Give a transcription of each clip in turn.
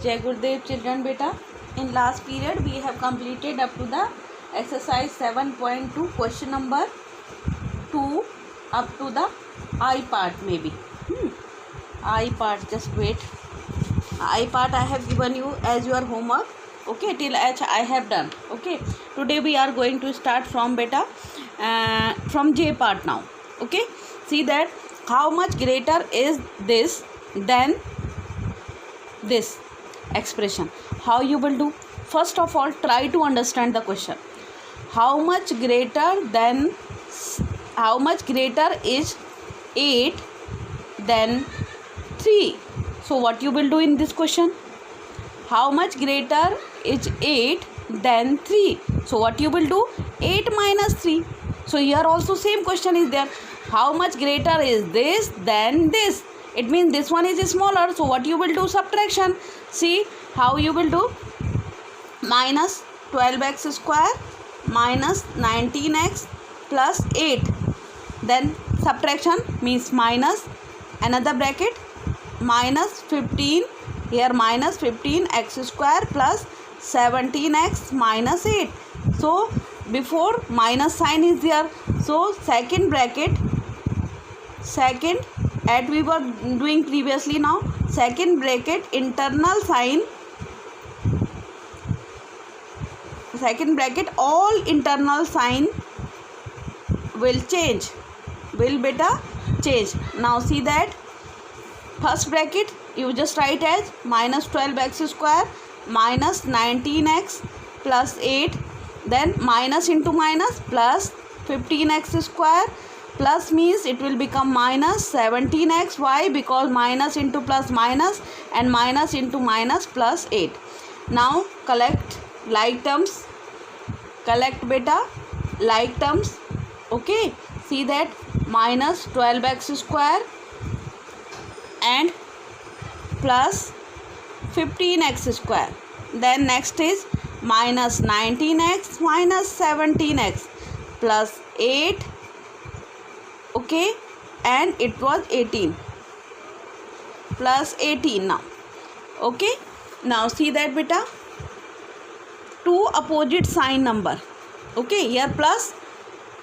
Jai Gurudev children beta. In last period we have completed up to the exercise 7.2 question number 2 up to the I part maybe. I part, just wait. I part I have given you as your homework. Okay, till H I have done. Okay, today we are going to start from beta from J part now. Okay, see that how much greater is this than this expression. How you will do? First of all, try to understand the question. How much greater is 8 than 3? So what you will do in this question? How much greater is 8 than 3? So what you will do? 8 minus 3. So here also same question is there. How much greater is this than this? It means this one is smaller. So what you will do? Subtraction. See how you will do? Minus 12x square minus 19x plus 8. Then subtraction means minus another bracket minus 15. Here minus 15x square plus 17x minus 8. So before minus sign is there. So second bracket, second as we were doing previously now, second bracket internal sign, second bracket all internal sign will change, will beta change. Now see that first bracket you just write as minus 12x square minus 19x plus 8, then minus into minus plus 15x square plus means it will become minus 17x. Why? Because minus into plus minus and minus into minus plus 8. Now collect like terms, collect beta like terms. Okay, see that minus 12x square and plus 15x square. Then next is minus 19x minus 17x plus 8. Okay, and it was 18 plus 18 now. Okay, now see that beta, two opposite sign number. Okay, here plus,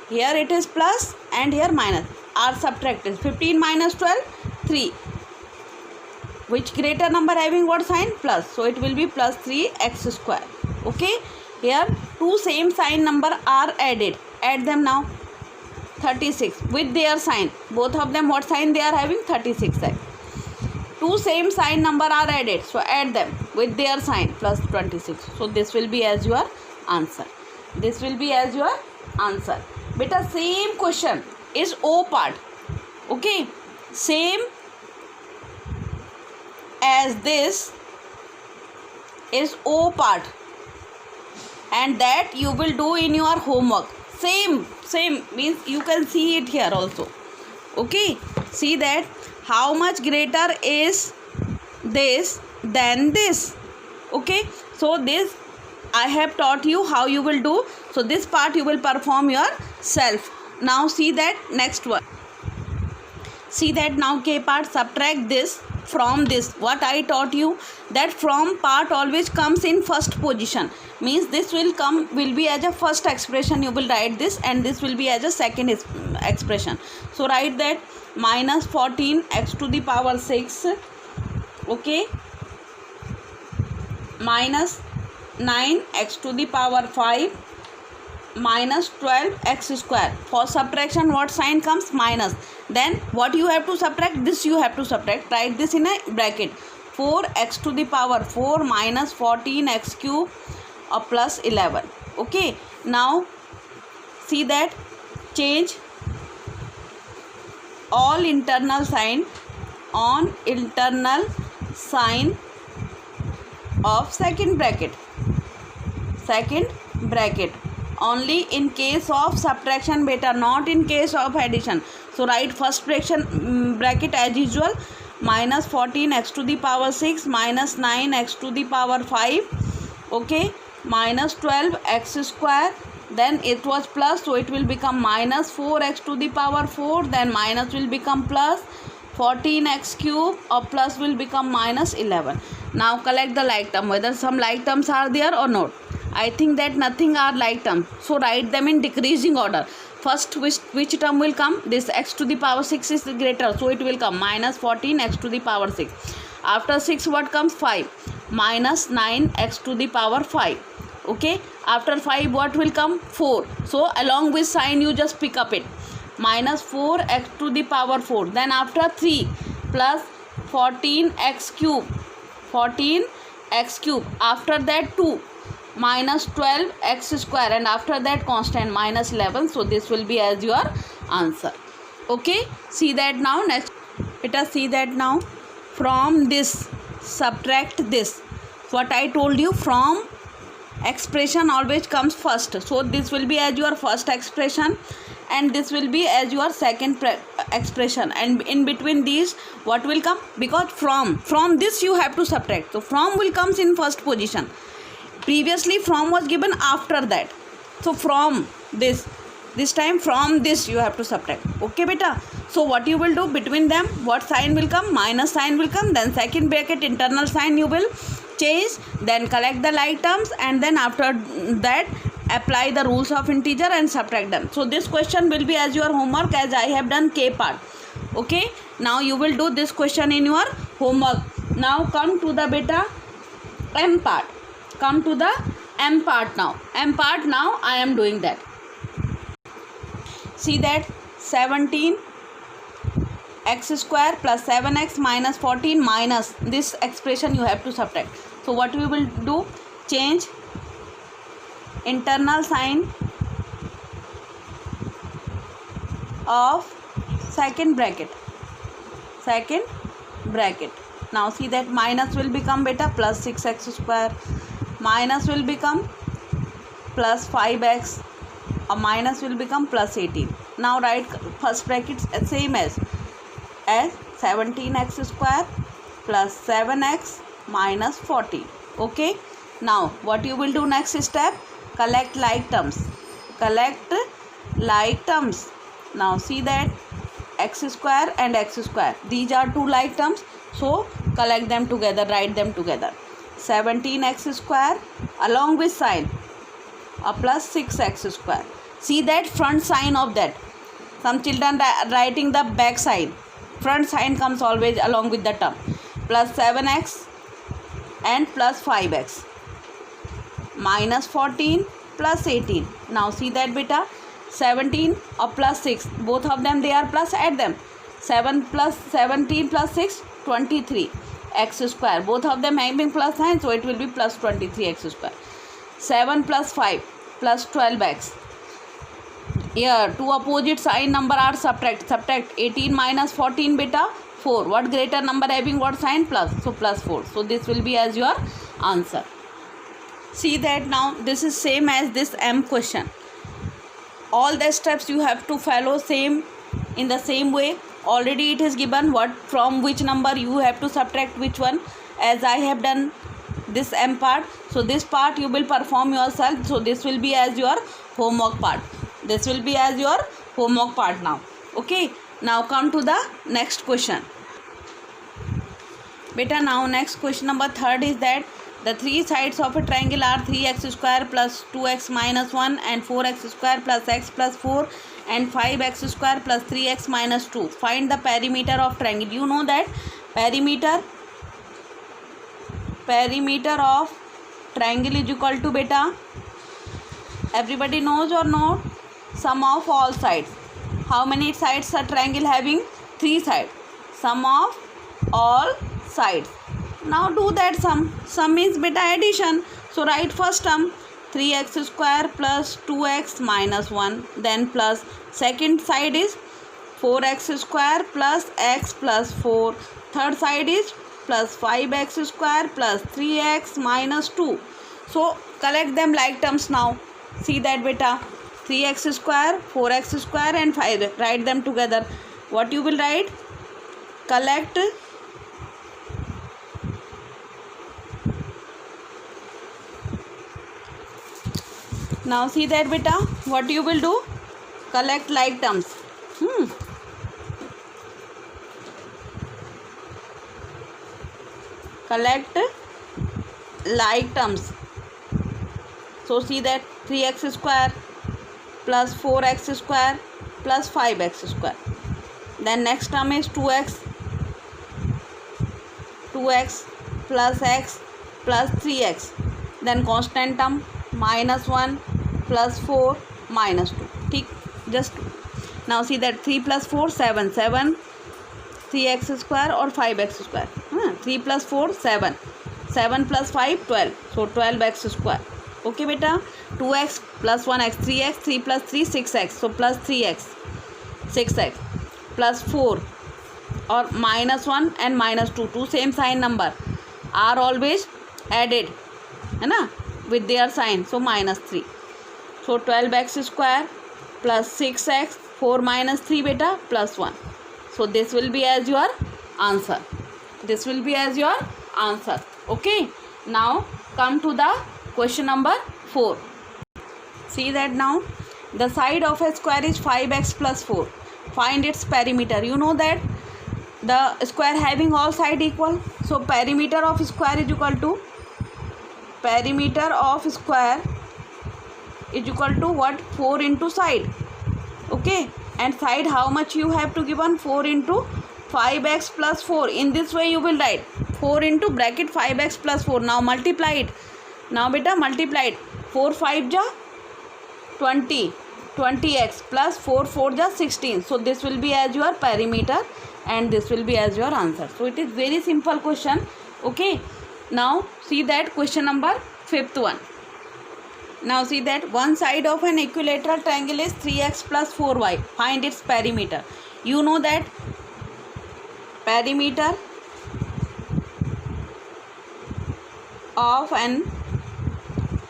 here it is plus and here minus are subtracted. 15 minus 12, 3. Which greater number having what sign? Plus. So it will be plus 3x square. Okay, here two same sign number are added. Add them now. 36 with their sign. Both of them what sign they are having? 36 sign. Two same sign number are added. So add them with their sign plus 26. So this will be as your answer. This will be as your answer. Beta same question is O part. Okay, same as this is O part, and that you will do in your homework. Same means you can see it here also. Okay, see that how much greater is this than this. Okay, so this I have taught you how you will do. So this part you will perform yourself. Now see that next one. See that now K part, subtract this from this. What I taught you, that from part always comes in first position, means this will be as a first expression. You will write this and this will be as a second expression. So write that minus 14x to the power 6. Okay, minus 9x to the power 5 minus 12x square. For subtraction what sign comes? Minus. Then what you have to subtract? This you have to subtract. Write this in a bracket. 4x to the power 4 minus 14x cube plus 11. Okay, now see that change all internal sign on internal sign of second bracket. Second bracket only in case of subtraction beta, not in case of addition. So write first bracket as usual, minus 14x to the power 6 minus 9x to the power 5. Okay, minus 12x square, then it was plus, so it will become minus 4x to the power 4, then minus will become plus 14x cube or plus will become minus 11. Now collect the like term, whether some like terms are there or not. I think that nothing are like term, so write them in decreasing order. First, which term will come? This x to the power 6 is greater, so it will come minus 14 x to the power 6. After 6 what comes? 5 minus 9 x to the power 5. Okay, after 5 what will come? 4. So along with sign you just pick up it, minus 4 x to the power 4. Then after 3 plus 14x cube, 14x cube. After that 2 minus 12x square, and after that constant minus 11. So this will be as your answer. Okay, see that now. Next, let us see that now. From this subtract this. What I told you, from expression always comes first. So this will be as your first expression, and this will be as your second expression, and in between these what will come? Because from this you have to subtract. So from will comes in first position. Previously from was given after that. So from this time from this you have to subtract. Okay beta. So what you will do, between them what sign will come? Minus sign will come. Then second bracket internal sign you will change. Then collect the like terms, and then after that apply the rules of integer and subtract them. So this question will be as your homework, as I have done K part. Okay, now you will do this question in your homework. Now come to the beta M part. Come to the M part now. M part now I am doing that. See that 17 x square plus 7x minus 14 minus this expression you have to subtract. So what we will do? Change internal sign of second bracket. Now see that minus will become beta plus 6x square, minus will become plus 5x, or minus will become plus 18. Now write first bracket same as 17x square plus 7x minus 14. Okay, now what you will do next step? Collect like terms. Now see that x square and x square, these are two like terms, so collect them together, write them together. 17x square along with sign a plus 6x square. See that front sign of that. Some children writing the back side. Front sign comes always along with the term. Plus 7x and plus 5x minus 14 plus 18. Now see that beta, 17 or plus 6, both of them they are plus, add them. 7 plus 17 plus 6, 23 x square, both of them having plus sign, so it will be plus 23 x square. 7 plus 5 plus 12x. Here two opposite sign number are subtract. 18 minus 14 beta 4. What greater number having what sign? Plus. So plus 4. So this will be as your answer. See that now this is same as this M question. All the steps you have to follow same in the same way. Already it is given what from which number you have to subtract which one, as I have done this M part. So this part you will perform yourself. So this will be as your homework part. This will be as your homework part now. Okay, now come to the next question. Beta, now next question number 3rd is that the three sides of a triangle are 3x square plus 2x minus 1 and 4x square plus x plus 4 and 5x square plus 3x minus 2. Find the perimeter of triangle. You know that perimeter of triangle is equal to beta. Everybody knows or not? Sum of all sides. How many sides a triangle having? 3 sides. Sum of all sides. Now do that sum. Sum means beta addition. So write first term 3x square plus 2x minus 1. Then plus second side is 4x square plus x plus 4. Third side is plus 5x square plus 3x minus 2. So collect them like terms now. See that beta. 3x square, 4x square and 5. Write them together. What you will write? Collect now. See that beta. What you will do? Collect like terms. collect like terms. So see that 3x square plus 4x square plus 5x square. Then next term is 2x plus x plus 3x. Then constant term -1 plus 4 minus 2. ठीक, just now see that 3 plus 4 7 3x square और 5x square. 3 plus 4 7 plus 5 12. So 12x square. Okay बेटा, 2x plus 1x 3x, 3 plus 3 6x. So plus 3x 6x plus 4 और -1 and -2, two same sign number are always added, है ना, with their sign. So -3. So 12x square plus 6x, 4 minus 3 beta plus 1. So this will be as your answer. This will be as your answer. Okay. Now come to the question number 4. See that now the side of a square is 5x plus 4. Find its perimeter. You know that the square having all side equal. So perimeter of square is equal to what? 4 into side. Okay. And side how much you have to given? 4 into 5x plus 4. In this way you will write 4 into bracket 5x plus 4. Now multiply it. Now beta multiply it. 4 5 ja 20. 20x plus 4 4 ja 16. So this will be as your perimeter and this will be as your answer. So it is very simple question. Okay. Now see that question number 5th one. Now see that one side of an equilateral triangle is 3x plus 4y. Find its perimeter. You know that perimeter of an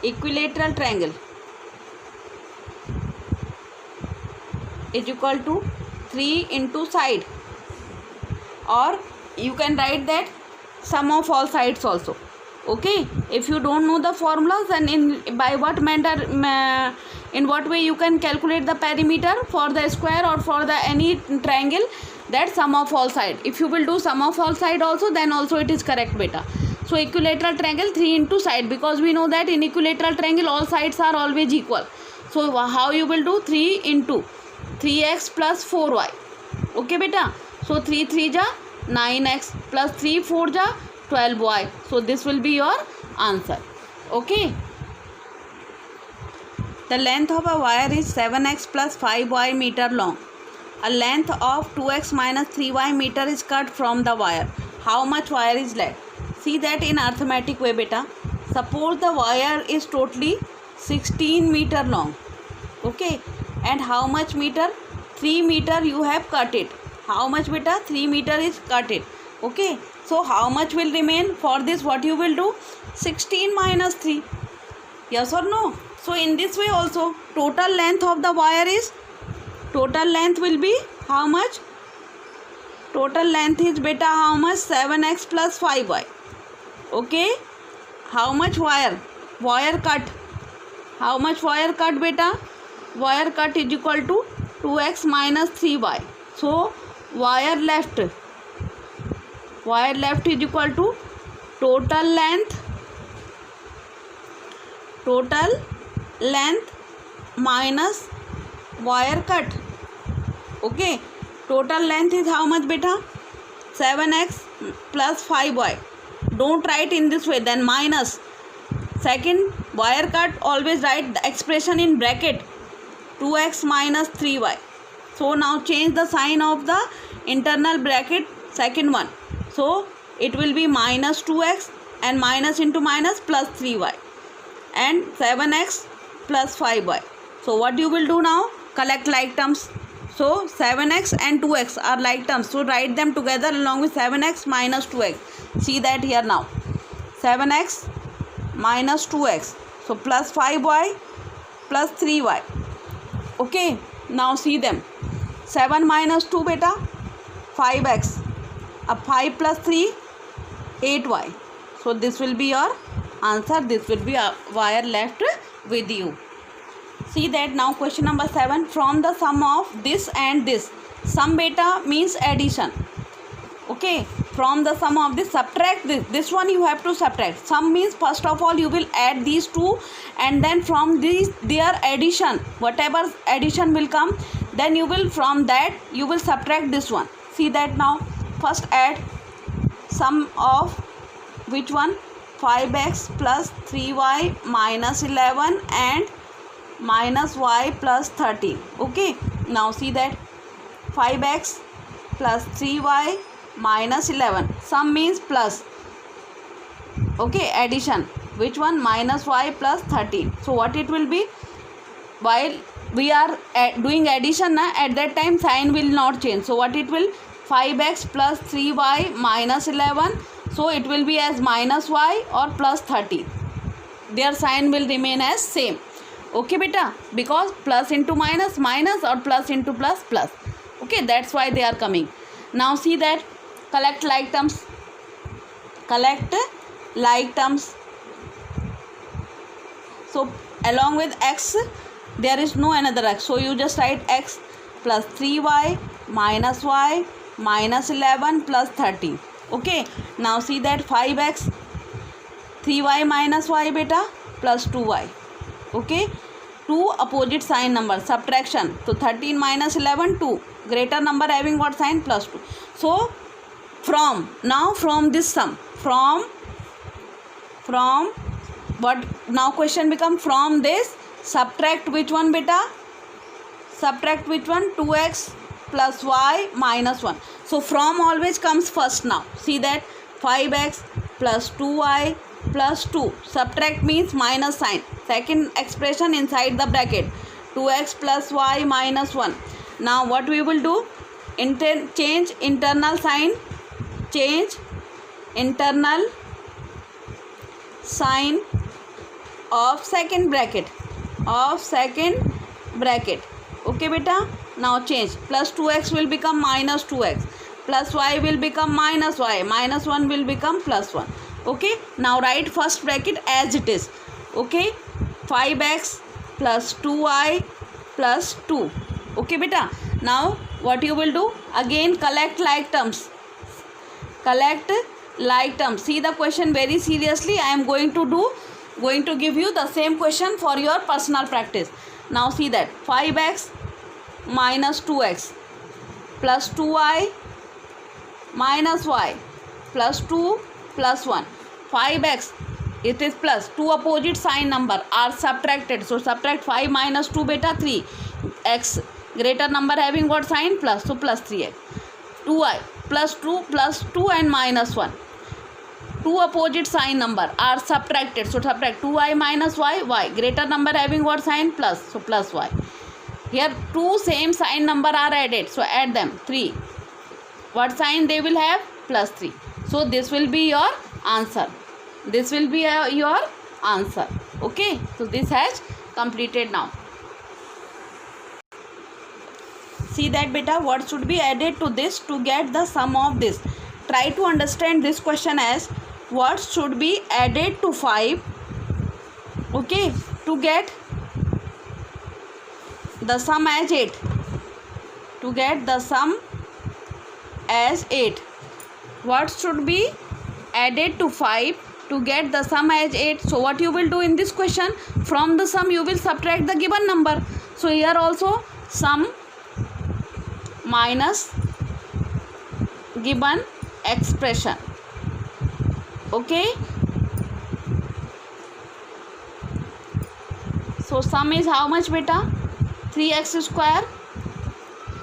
equilateral triangle is equal to 3 into side, or you can write that sum of all sides also. Okay, if you don't know the formulas, then in what way you can calculate the perimeter for the square or for the any triangle, that sum of all side. If you will do sum of all side also, then also it is correct beta. So equilateral triangle 3 into side, because we know that in equilateral triangle all sides are always equal. So how you will do? 3 into 3x plus 4y. Okay beta. So 3 3 ja 9x plus 3 4 ja 12y. So this will be your answer. Okay. The length of a wire is 7x plus 5y meter long. A length of 2x minus 3y meter is cut from the wire. How much wire is left? See that in arithmetic way beta. Suppose the wire is totally 16 meter long. Okay. And how much meter? 3 meter you have cut it. How much beta? 3 meter is cut it. Okay. So how much will remain? For this what you will do? 16 minus 3. Yes or no? So in this way also total length of the wire is, total length will be how much? Total length is beta how much? 7x plus 5y. Okay. How much wire? Wire cut. How much wire cut beta? Wire cut is equal to 2x minus 3y. So wire left is equal to total length minus wire cut. Okay. Total length is how much beta? 7x plus 5y. Don't write in this way, then minus. Second, wire cut, always write the expression in bracket. 2x minus 3y. So now change the sign of the internal bracket, second one. So it will be minus 2x and minus into minus plus 3y and 7x plus 5y. So what you will do now? Collect like terms. So 7x and 2x are like terms. So write them together along with 7x minus 2x. See that here now. 7x minus 2x. So plus 5y plus 3y. Okay. Now see them. 7 minus 2 beta 5x. 5 plus 3 8y. So this will be your answer. This will be a wire left with you. See that now question number 7. From the sum of this and this. Sum beta means addition. Okay. from the sum of this, subtract this one you have to subtract. Sum means first of all you will add these two, and then from these their addition, whatever addition will come, then you will, from that you will subtract this one. See that now. First add sum of which one? 5x plus 3y minus 11 and minus y plus 13. Okay, now see that 5x plus 3y minus 11, sum means plus, okay, addition, which one? Minus y plus 13. So what it will be? While we are doing addition na, at that time sign will not change. So what it will? 5x plus 3y minus 11, so it will be as minus y or plus 13. Their sign will remain as same. Okay beta, because plus into minus, minus, or plus into plus, plus. Okay, that's why they are coming. Now see that, collect like terms. Collect like terms. So along with x there is no another x, so you just write x plus 3y minus y minus 11 plus 13. Okay, now see that 5x 3y minus y beta plus 2y. Okay, two opposite sign number, subtraction. So 13 minus 11, 2, greater number having what sign? Plus 2. So from now, from this sum, from what now question become, from this subtract which one beta? Subtract which one? 2x plus y minus 1. So from always comes first. Now see that 5x plus 2y plus 2, subtract means minus sign, second expression inside the bracket, 2x plus y minus 1. Now what we will do? Change internal sign, change internal sign of second bracket, okay beta. Now change, plus 2x will become minus 2x, plus y will become minus y, minus 1 will become plus 1. Okay, now write first bracket as it is. Okay, 5x plus 2y plus 2. Okay beta, now what you will do? Again collect like terms. Collect like terms. See the question very seriously. I am going to give you the same question for your personal practice. Now see that 5x minus 2x plus 2y minus y plus 2 plus 1. 5x, it is plus, two opposite sign number are subtracted, so subtract 5 minus 2 beta 3, x greater number having what sign? Plus, so plus 3x. 2y plus 2 and minus 1, two opposite sign number are subtracted, so subtract 2y minus y greater number having what sign? Plus, so plus y. Here two same sign number are added, so add them. 3, what sign they will have? Plus 3. So this will be your answer. This will be your answer. Okay, so this has completed now. See that beta, what should be added to this to get the sum of this? Try to understand this question as what should be added to 5, okay, to get the sum as 8. To get the sum as 8. What should be added to 5 to get the sum as 8? So what you will do in this question? From the sum you will subtract the given number. So here also sum minus given expression. Okay. So sum is how much beta? 3x square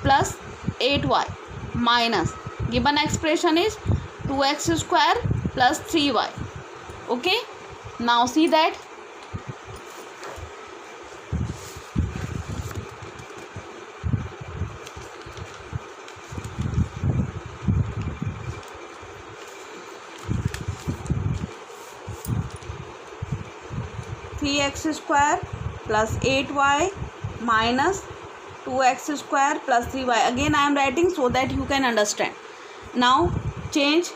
plus 8y minus given expression is 2x square plus 3y. Okay, now see that x square plus 8y minus 2x square plus 3y. Again I am writing so that you can understand. Now change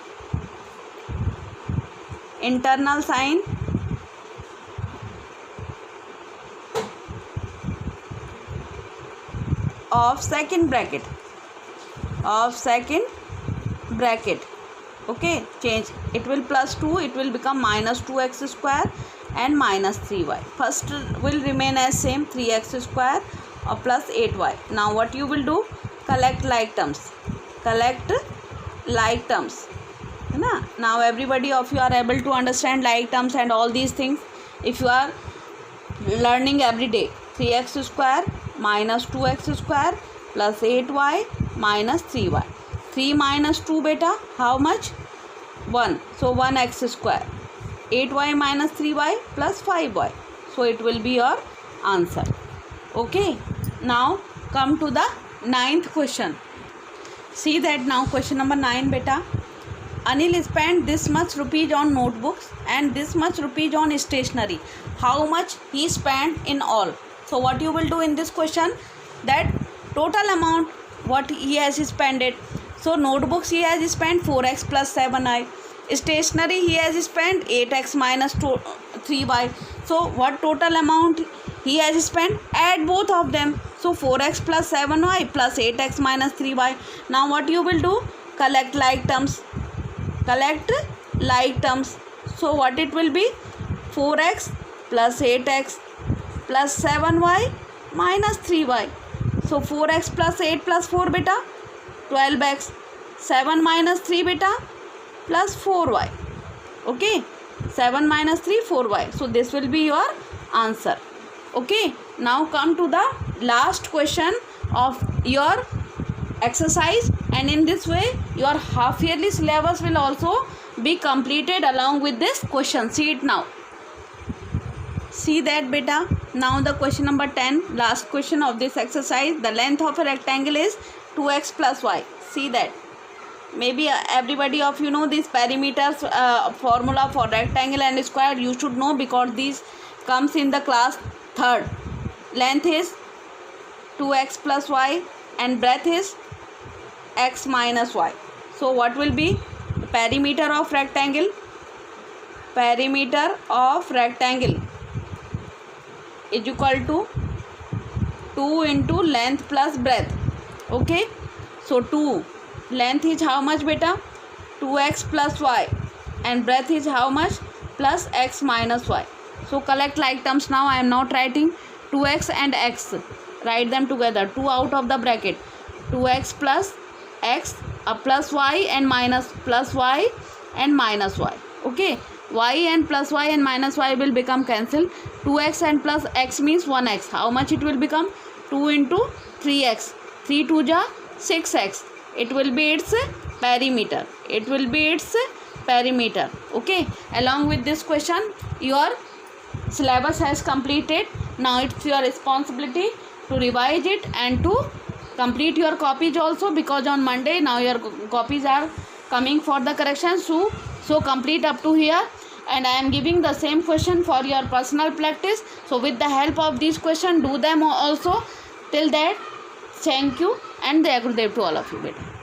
internal sign of second bracket, Okay, change. It will plus 2, it will become minus 2x square and minus 3y. First will remain as same, 3x square or plus 8y. Now what you will do? Collect like terms. Collect like terms. Now everybody of you are able to understand like terms and all these things. If you are learning every day, 3x square minus 2x square plus 8y minus 3y. 3 minus 2 beta, how much? 1. So 1x square. 8y minus 3y plus 5y. So it will be your answer. Okay. Now come to the 9th question. See that now question number 9 beta. Anil spent this much rupees on notebooks and this much rupees on stationery. How much he spent in all? So what you will do in this question? That total amount what he has spent it. So notebooks he has spent 4x plus 7y. Stationery he has spent 8x minus 3y. So what total amount he has spent? Add both of them. So 4x plus 7y plus 8x minus 3y. Now what you will do? Collect like terms. Collect like terms. So what it will be? 4x plus 8x plus 7y minus 3y. So 4x plus 8 plus 4 beta, 12x. 7 minus 3 beta plus 4y. Okay, 7 minus 3, 4y. So this will be your answer. Okay, now come to the last question of your exercise, and in this way your half yearly syllabus will also be completed along with this question. See it now. See that beta. Now the question number 10, last question of this exercise. The length of a rectangle is 2x plus y. See that. Maybe everybody of you know this perimeters formula for rectangle and square. You should know because these comes in the class 3rd. Length is 2x plus y and breadth is x minus y. So what will be the perimeter of rectangle? Perimeter of rectangle is equal to 2 into length plus breadth. Okay, so 2 length is how much beta? 2x plus y and breadth is how much? Plus x minus y. So collect like terms. Now I am not writing 2x and x. Write them together. 2 out of the bracket. 2x plus x plus y and minus plus y and minus y. Okay, y and plus y and minus y will become cancelled. 2x and plus x means 1x. How much it will become? 2 into 3x. 3 2 ja 6x. It will be its perimeter. It will be its perimeter. Okay, along with this question your syllabus has completed. Now it's your responsibility to revise it and to complete your copies also, because on Monday now your copies are coming for the correction. So complete up to here, and I am giving the same question for your personal practice. So with the help of these questions, do them also. Till that, thank you and Jai Gurudev to all of you. Beta.